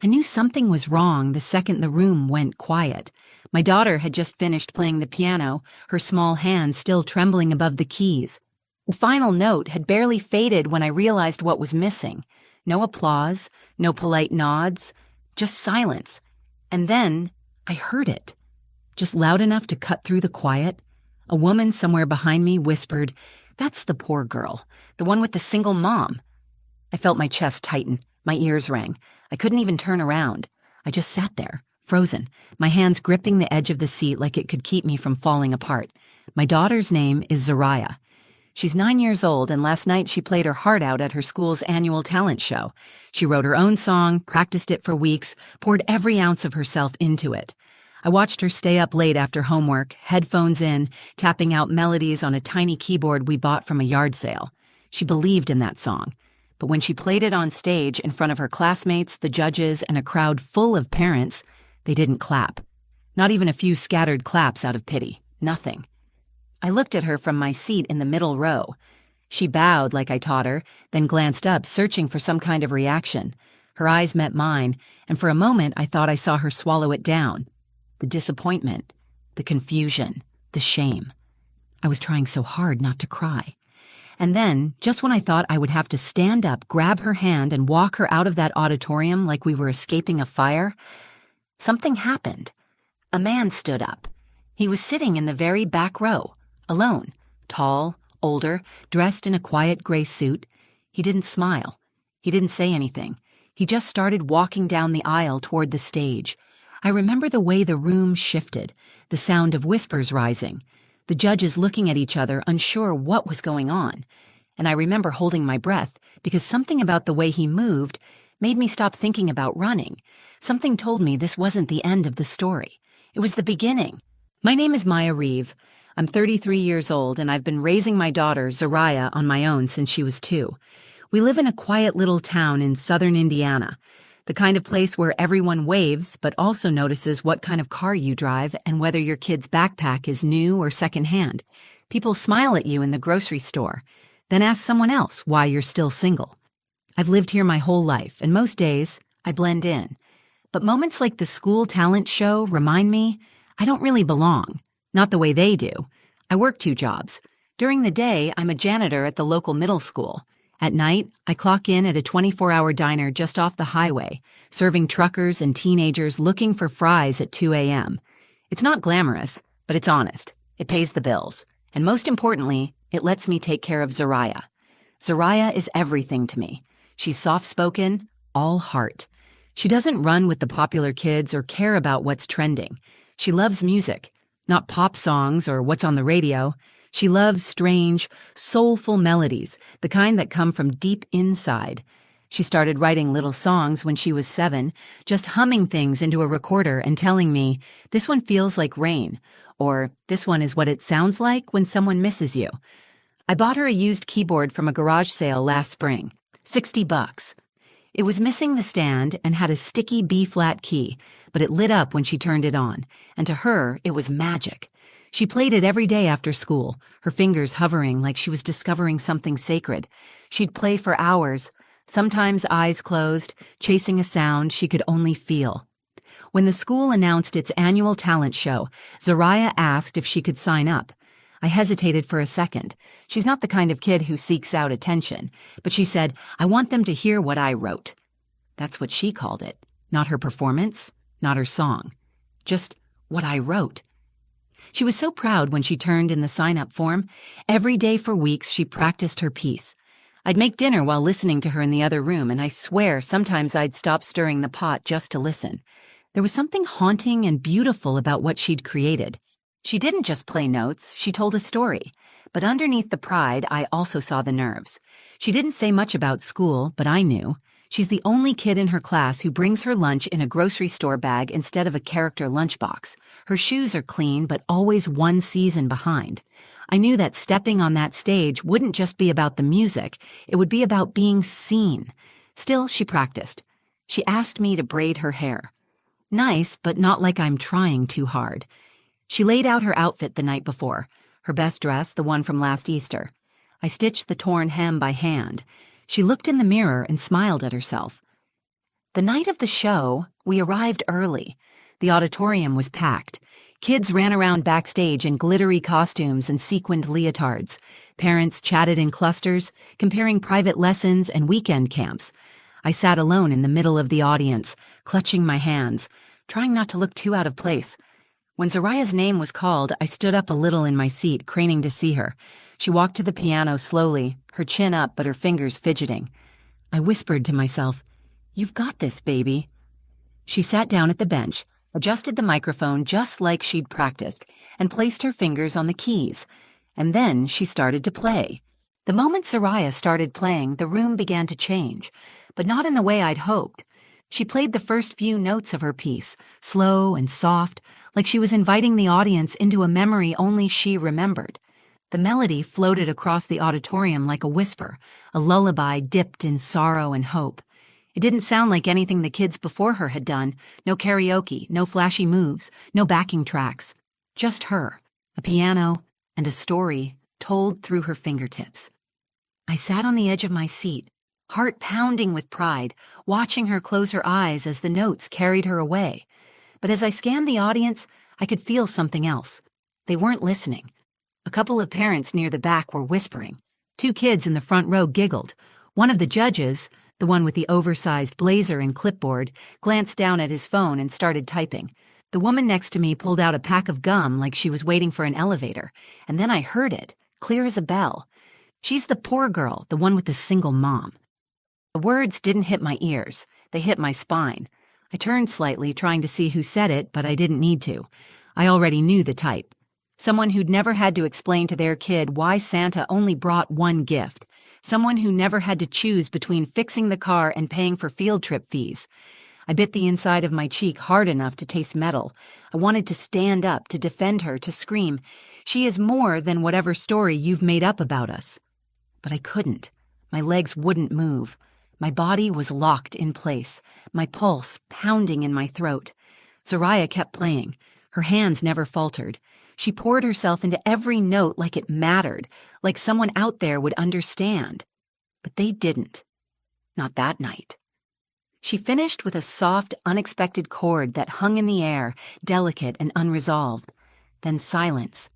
I knew something was wrong the second the room went quiet. My daughter had just finished playing the piano, her small hand still trembling above the keys. The final note had barely faded when I realized what was missing. No applause, no polite nods, just silence. And then I heard it, just loud enough to cut through the quiet. A woman somewhere behind me whispered, "That's the poor girl, the one with the single mom." I felt my chest tighten, my ears rang. I couldn't even turn around. I just sat there, frozen, my hands gripping the edge of the seat like it could keep me from falling apart. My daughter's name is Zariah. She's 9 years old, and last night she played her heart out at her school's annual talent show. She wrote her own song, practiced it for weeks, poured every ounce of herself into it. I watched her stay up late after homework, headphones in, tapping out melodies on a tiny keyboard we bought from a yard sale. She believed in that song. But when she played it on stage in front of her classmates, the judges, and a crowd full of parents, they didn't clap. Not even a few scattered claps out of pity. Nothing. I looked at her from my seat in the middle row. She bowed like I taught her, then glanced up, searching for some kind of reaction. Her eyes met mine, and for a moment I thought I saw her swallow it down. The disappointment, the confusion, the shame. I was trying so hard not to cry. And then, just when I thought I would have to stand up, grab her hand, and walk her out of that auditorium like we were escaping a fire, something happened. A man stood up. He was sitting in the very back row, alone, tall, older, dressed in a quiet gray suit. He didn't smile. He didn't say anything. He just started walking down the aisle toward the stage. I remember the way the room shifted, the sound of whispers rising, the judges looking at each other, unsure what was going on. And I remember holding my breath because something about the way he moved made me stop thinking about running. Something told me this wasn't the end of the story. It was the beginning. My name is Maya Reeve. I'm 33 years old, and I've been raising my daughter, Zariah, on my own since she was 2. We live in a quiet little town in southern Indiana, the kind of place where everyone waves but also notices what kind of car you drive and whether your kid's backpack is new or secondhand. People smile at you in the grocery store, then ask someone else why you're still single. I've lived here my whole life, and most days I blend in. But moments like the school talent show remind me I don't really belong. Not the way they do. I work 2 jobs. During the day, I'm a janitor at the local middle school. At night, I clock in at a 24-hour diner just off the highway, serving truckers and teenagers looking for fries at 2 a.m. It's not glamorous, but it's honest. It pays the bills. And most importantly, it lets me take care of Zariah. Zariah is everything to me. She's soft-spoken, all heart. She doesn't run with the popular kids or care about what's trending. She loves music, not pop songs or what's on the radio. She loves strange, soulful melodies, the kind that come from deep inside. She started writing little songs when she was 7, just humming things into a recorder and telling me, "This one feels like rain," or "This one is what it sounds like when someone misses you." I bought her a used keyboard from a garage sale last spring, $60. It was missing the stand and had a sticky B-flat key, but it lit up when she turned it on, and to her, it was magic. She played it every day after school, her fingers hovering like she was discovering something sacred. She'd play for hours, sometimes eyes closed, chasing a sound she could only feel. When the school announced its annual talent show, Zariah asked if she could sign up. I hesitated for a second. She's not the kind of kid who seeks out attention, but she said, "I want them to hear what I wrote." That's what she called it. Not her performance, not her song. Just what I wrote. She was so proud when she turned in the sign-up form. Every day for weeks, she practiced her piece. I'd make dinner while listening to her in the other room, and I swear sometimes I'd stop stirring the pot just to listen. There was something haunting and beautiful about what she'd created. She didn't just play notes, she told a story. But underneath the pride, I also saw the nerves. She didn't say much about school, but I knew. She's the only kid in her class who brings her lunch in a grocery store bag instead of a character lunchbox. Her shoes are clean, but always one season behind. I knew that stepping on that stage wouldn't just be about the music, it would be about being seen. Still, she practiced. She asked me to braid her hair. Nice, but not like I'm trying too hard. She laid out her outfit the night before, her best dress, the one from last Easter. I stitched the torn hem by hand. She looked in the mirror and smiled at herself. The night of the show, we arrived early. The auditorium was packed. Kids ran around backstage in glittery costumes and sequined leotards. Parents chatted in clusters, comparing private lessons and weekend camps. I sat alone in the middle of the audience, clutching my hands, trying not to look too out of place. When Zariah's name was called, I stood up a little in my seat, craning to see her. She walked to the piano slowly, her chin up but her fingers fidgeting. I whispered to myself, "You've got this, baby." She sat down at the bench, adjusted the microphone just like she'd practiced, and placed her fingers on the keys. And then she started to play. The moment Zariah started playing, the room began to change, but not in the way I'd hoped. She played the first few notes of her piece, slow and soft, like she was inviting the audience into a memory only she remembered. The melody floated across the auditorium like a whisper, a lullaby dipped in sorrow and hope. It didn't sound like anything the kids before her had done. No karaoke, no flashy moves, no backing tracks. Just her, a piano, and a story told through her fingertips. I sat on the edge of my seat, heart pounding with pride, watching her close her eyes as the notes carried her away. But as I scanned the audience, I could feel something else. They weren't listening. A couple of parents near the back were whispering. 2 kids in the front row giggled. One of the judges, the one with the oversized blazer and clipboard, glanced down at his phone and started typing. The woman next to me pulled out a pack of gum like she was waiting for an elevator, and then I heard it, clear as a bell. "She's the poor girl, the one with the single mom." The words didn't hit my ears. They hit my spine. I turned slightly, trying to see who said it, but I didn't need to. I already knew the type. Someone who'd never had to explain to their kid why Santa only brought one gift. Someone who never had to choose between fixing the car and paying for field trip fees. I bit the inside of my cheek hard enough to taste metal. I wanted to stand up, to defend her, to scream, "She is more than whatever story you've made up about us." But I couldn't. My legs wouldn't move. My body was locked in place, my pulse pounding in my throat. Zariah kept playing. Her hands never faltered. She poured herself into every note like it mattered, like someone out there would understand. But they didn't. Not that night. She finished with a soft, unexpected chord that hung in the air, delicate and unresolved. Then silence.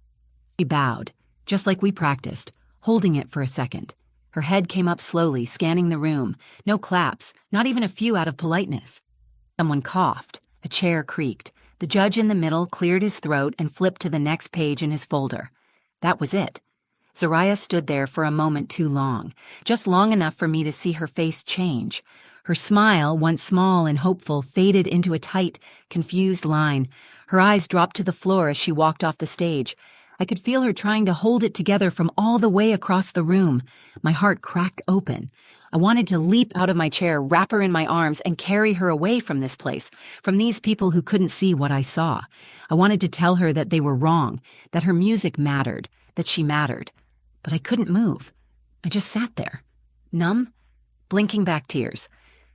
She bowed, just like we practiced, holding it for a second. Her head came up slowly, scanning the room. No claps, not even a few out of politeness. Someone coughed. A chair creaked. The judge in the middle cleared his throat and flipped to the next page in his folder. That was it. Zariah stood there for a moment too long, just long enough for me to see her face change. Her smile, once small and hopeful, faded into a tight, confused line. Her eyes dropped to the floor as she walked off the stage. I could feel her trying to hold it together from all the way across the room. My heart cracked open. I wanted to leap out of my chair, wrap her in my arms, and carry her away from this place, from these people who couldn't see what I saw. I wanted to tell her that they were wrong, that her music mattered, that she mattered. But I couldn't move. I just sat there, numb, blinking back tears.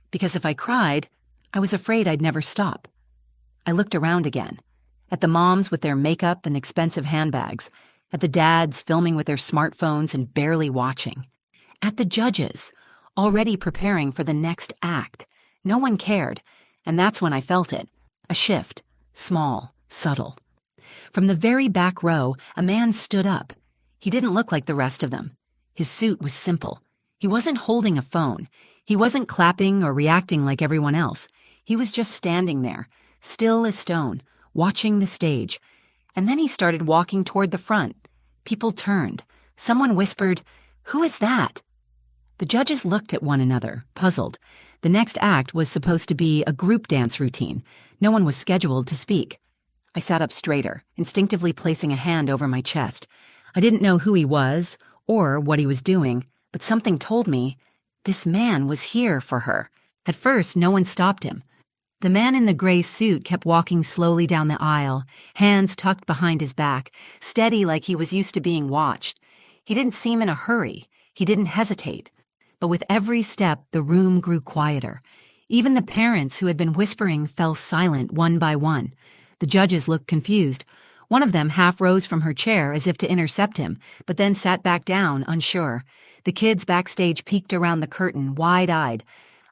Because if I cried, I was afraid I'd never stop. I looked around again. At the moms with their makeup and expensive handbags, at the dads filming with their smartphones and barely watching, at the judges, already preparing for the next act. No one cared, and that's when I felt it, a shift, small, subtle. From the very back row, a man stood up. He didn't look like the rest of them. His suit was simple. He wasn't holding a phone. He wasn't clapping or reacting like everyone else. He was just standing there, still as stone, watching the stage. And then he started walking toward the front. People turned. Someone whispered, "Who is that?" The judges looked at one another, puzzled. The next act was supposed to be a group dance routine. No one was scheduled to speak. I sat up straighter, instinctively placing a hand over my chest. I didn't know who he was or what he was doing, but something told me this man was here for her. At first, no one stopped him. The man in the gray suit kept walking slowly down the aisle, hands tucked behind his back, steady like he was used to being watched. He didn't seem in a hurry. He didn't hesitate. But with every step, the room grew quieter. Even the parents who had been whispering fell silent one by one. The judges looked confused. One of them half rose from her chair as if to intercept him, but then sat back down, unsure. The kids backstage peeked around the curtain, wide-eyed.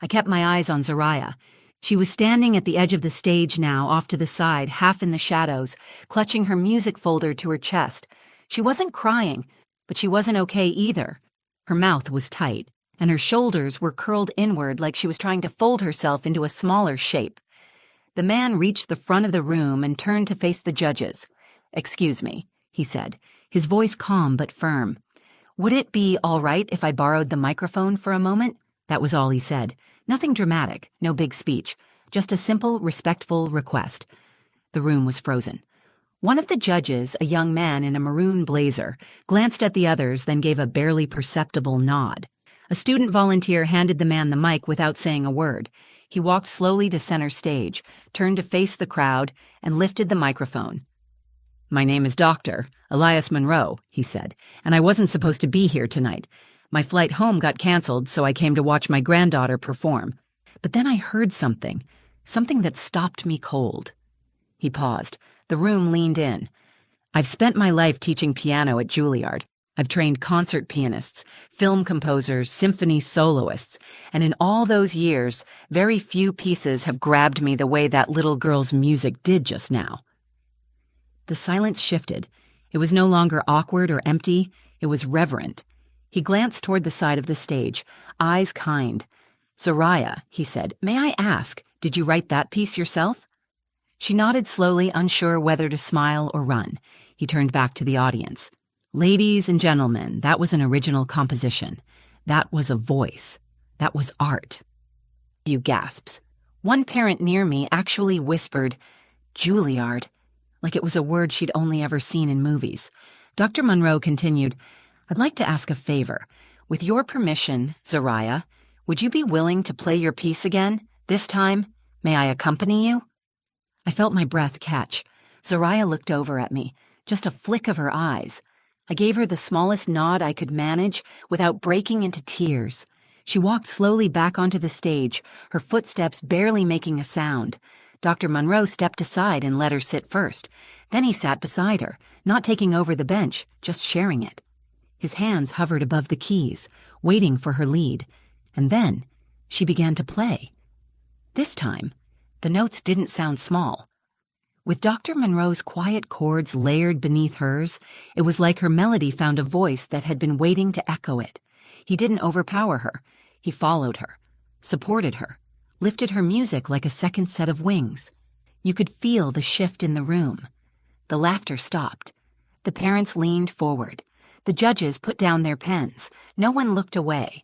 I kept my eyes on Zariah. She was standing at the edge of the stage now, off to the side, half in the shadows, clutching her music folder to her chest. She wasn't crying, but she wasn't okay either. Her mouth was tight, and her shoulders were curled inward like she was trying to fold herself into a smaller shape. The man reached the front of the room and turned to face the judges. "Excuse me," he said, his voice calm but firm. "Would it be all right if I borrowed the microphone for a moment?" That was all he said. Nothing dramatic, no big speech, just a simple, respectful request. The room was frozen. One of the judges, a young man in a maroon blazer, glanced at the others, then gave a barely perceptible nod. A student volunteer handed the man the mic without saying a word. He walked slowly to center stage, turned to face the crowd, and lifted the microphone. "My name is Dr. Elias Monroe," he said, "and I wasn't supposed to be here tonight. My flight home got canceled, so I came to watch my granddaughter perform. But then I heard something that stopped me cold." He paused. The room leaned in. "I've spent my life teaching piano at Juilliard. I've trained concert pianists, film composers, symphony soloists, and in all those years, very few pieces have grabbed me the way that little girl's music did just now." The silence shifted. It was no longer awkward or empty. It was reverent. He glanced toward the side of the stage, eyes kind. "Zariah," he said, "may I ask, did you write that piece yourself?" She nodded slowly, unsure whether to smile or run. He turned back to the audience. "Ladies and gentlemen, that was an original composition. That was a voice. That was art." A few gasps. One parent near me actually whispered, "Juilliard," like it was a word she'd only ever seen in movies. Dr. Monroe continued, "I'd like to ask a favor. With your permission, Zariah, would you be willing to play your piece again? This time, may I accompany you?" I felt my breath catch. Zariah looked over at me, just a flick of her eyes. I gave her the smallest nod I could manage without breaking into tears. She walked slowly back onto the stage, her footsteps barely making a sound. Dr. Monroe stepped aside and let her sit first. Then he sat beside her, not taking over the bench, just sharing it. His hands hovered above the keys, waiting for her lead. And then she began to play. This time, the notes didn't sound small. With Dr. Monroe's quiet chords layered beneath hers, it was like her melody found a voice that had been waiting to echo it. He didn't overpower her. He followed her, supported her, lifted her music like a second set of wings. You could feel the shift in the room. The laughter stopped. The parents leaned forward. The judges put down their pens. No one looked away.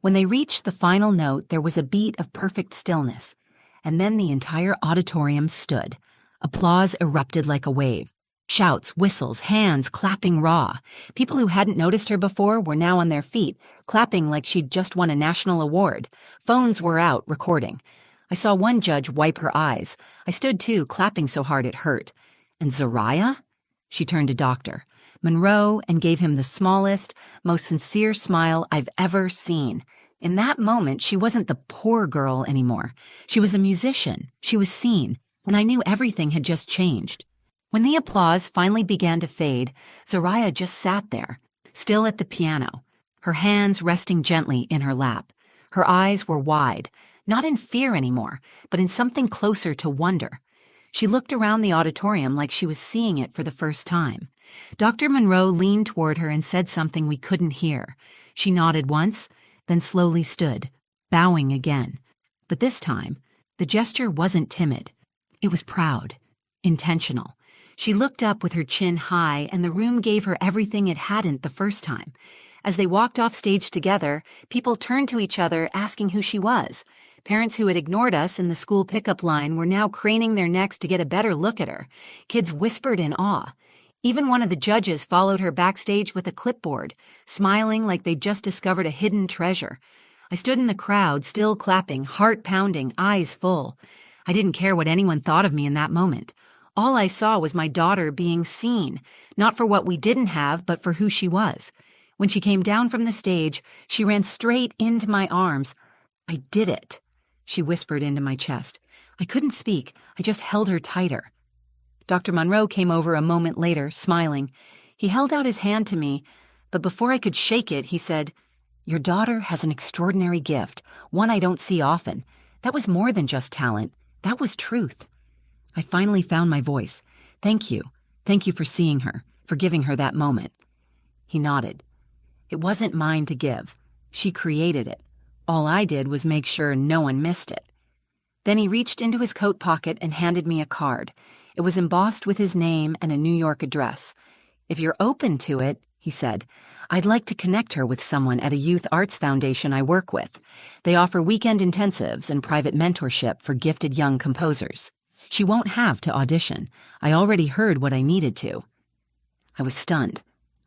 When they reached the final note, there was a beat of perfect stillness. And then the entire auditorium stood. Applause erupted like a wave. Shouts, whistles, hands clapping raw. People who hadn't noticed her before were now on their feet, clapping like she'd just won a national award. Phones were out, recording. I saw one judge wipe her eyes. I stood too, clapping so hard it hurt. "And Zariah?" She turned to Dr. Monroe and gave him the smallest, most sincere smile I've ever seen. In that moment, she wasn't the poor girl anymore. She was a musician. She was seen, and I knew everything had just changed. When the applause finally began to fade, Zariah just sat there, still at the piano, her hands resting gently in her lap. Her eyes were wide, not in fear anymore, but in something closer to wonder. She looked around the auditorium like she was seeing it for the first time. Dr. Monroe leaned toward her and said something we couldn't hear. She nodded once, then slowly stood, bowing again. But this time, the gesture wasn't timid. It was proud, intentional. She looked up with her chin high, and the room gave her everything it hadn't the first time. As they walked off stage together, people turned to each other asking who she was. Parents who had ignored us in the school pickup line were now craning their necks to get a better look at her. Kids whispered in awe. Even one of the judges followed her backstage with a clipboard, smiling like they'd just discovered a hidden treasure. I stood in the crowd, still clapping, heart pounding, eyes full. I didn't care what anyone thought of me in that moment. All I saw was my daughter being seen, not for what we didn't have, but for who she was. When she came down from the stage, she ran straight into my arms. "I did it," she whispered into my chest. I couldn't speak. I just held her tighter. Dr. Monroe came over a moment later, smiling. He held out his hand to me, but before I could shake it, he said, "Your daughter has an extraordinary gift, one I don't see often. That was more than just talent. That was truth. I finally found my voice. Thank you. Thank you for seeing her, for giving her that moment. He nodded. It wasn't mine to give. She created it. All I did was make sure no one missed it. Then he reached into his coat pocket and handed me a card. It was embossed with his name and a New York address. If you're open to it, he said, I'd like to connect her with someone at a youth arts foundation I work with. They offer weekend intensives and private mentorship for gifted young composers. She won't have to audition. I already heard what I needed to. I was stunned.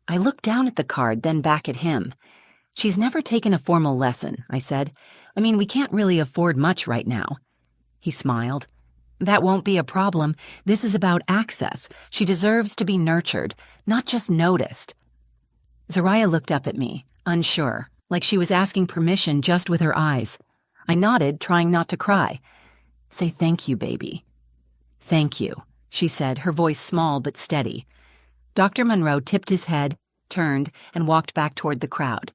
I looked down at the card, then back at him. She's never taken a formal lesson, I said. I mean, we can't really afford much right now. He smiled. That won't be a problem. This is about access. She deserves to be nurtured, not just noticed. Zariah looked up at me, unsure, like she was asking permission just with her eyes. I nodded, trying not to cry. Say thank you, baby. Thank you, she said, her voice small but steady. Dr. Monroe tipped his head, turned, and walked back toward the crowd.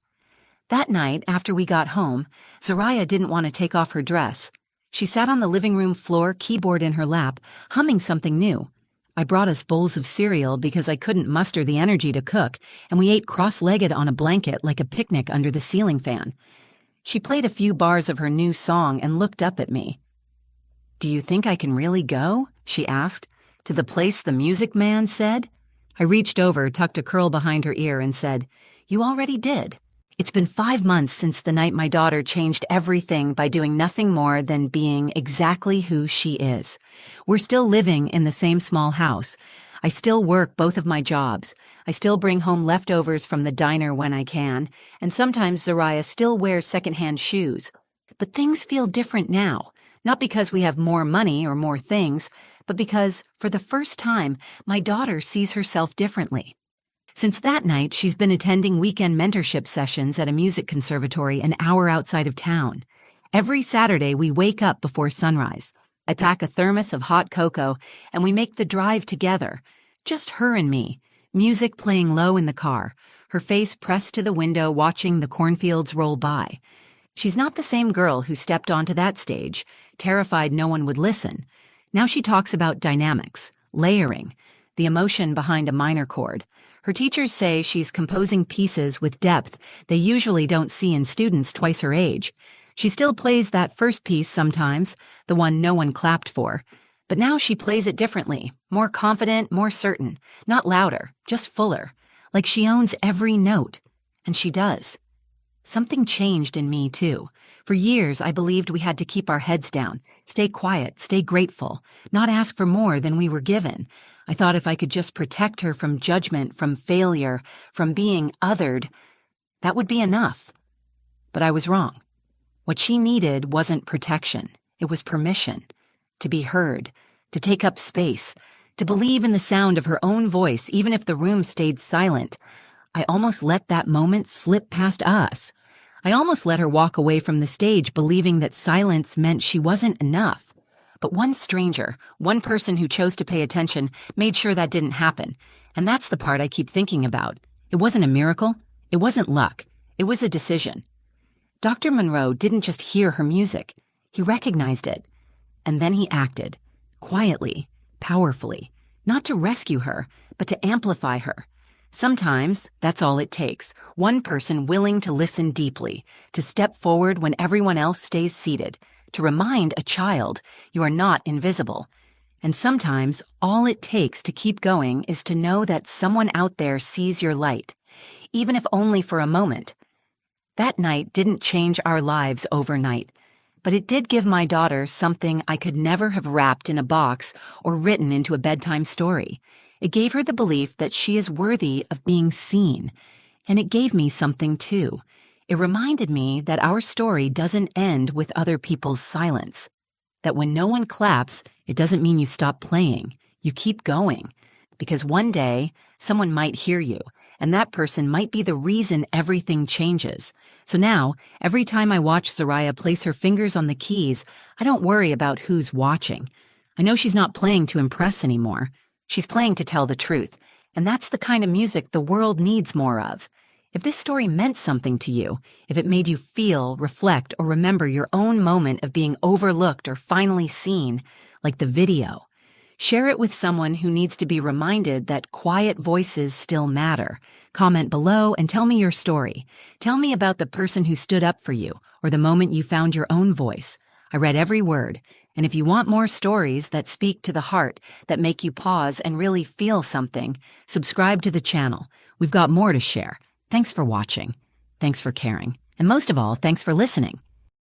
That night, after we got home, Zariah didn't want to take off her dress. She sat on the living room floor, keyboard in her lap, humming something new. I brought us bowls of cereal because I couldn't muster the energy to cook, and we ate cross-legged on a blanket like a picnic under the ceiling fan. She played a few bars of her new song and looked up at me. Do you think I can really go? She asked. To the place the music man said? I reached over, tucked a curl behind her ear, and said, You already did. It's been 5 months since the night my daughter changed everything by doing nothing more than being exactly who she is. We're still living in the same small house. I still work both of my jobs. I still bring home leftovers from the diner when I can, and sometimes Zariah still wears secondhand shoes. But things feel different now, not because we have more money or more things, but because, for the first time, my daughter sees herself differently. Since that night, she's been attending weekend mentorship sessions at a music conservatory an hour outside of town. Every Saturday, we wake up before sunrise. I pack a thermos of hot cocoa, and we make the drive together. Just her and me, music playing low in the car, her face pressed to the window watching the cornfields roll by. She's not the same girl who stepped onto that stage, terrified no one would listen. Now she talks about dynamics, layering, the emotion behind a minor chord. Her teachers say she's composing pieces with depth they usually don't see in students twice her age. She still plays that first piece sometimes, the one no one clapped for. But now she plays it differently, more confident, more certain, not louder, just fuller, like she owns every note. And she does. Something changed in me, too. For years, I believed we had to keep our heads down, stay quiet, stay grateful, not ask for more than we were given. I thought if I could just protect her from judgment, from failure, from being othered, that would be enough. But I was wrong. What she needed wasn't protection. It was permission. To be heard, to take up space, to believe in the sound of her own voice, even if the room stayed silent. I almost let that moment slip past us. I almost let her walk away from the stage believing that silence meant she wasn't enough. But one stranger, one person who chose to pay attention, made sure that didn't happen. And that's the part I keep thinking about. It wasn't a miracle. It wasn't luck. It was a decision. Dr. Monroe didn't just hear her music. He recognized it. And then he acted, quietly, powerfully, not to rescue her, but to amplify her. Sometimes that's all it takes, one person willing to listen deeply, to step forward when everyone else stays seated, to remind a child you are not invisible. And sometimes all it takes to keep going is to know that someone out there sees your light, even if only for a moment. That night didn't change our lives overnight, but it did give my daughter something I could never have wrapped in a box or written into a bedtime story. It gave her the belief that she is worthy of being seen, and it gave me something too. It reminded me that our story doesn't end with other people's silence, that when no one claps, it doesn't mean you stop playing. You keep going, because one day someone might hear you, and that person might be the reason everything changes. So now, every time I watch Zariah place her fingers on the keys, I don't worry about who's watching. I know she's not playing to impress anymore. She's playing to tell the truth, and that's the kind of music the world needs more of. If this story meant something to you, if it made you feel, reflect, or remember your own moment of being overlooked or finally seen, like the video, share it with someone who needs to be reminded that quiet voices still matter. Comment below and tell me your story. Tell me about the person who stood up for you or the moment you found your own voice. I read every word, and if you want more stories that speak to the heart, that make you pause and really feel something, subscribe to the channel. We've got more to share. Thanks for watching. Thanks for caring. And most of all, thanks for listening.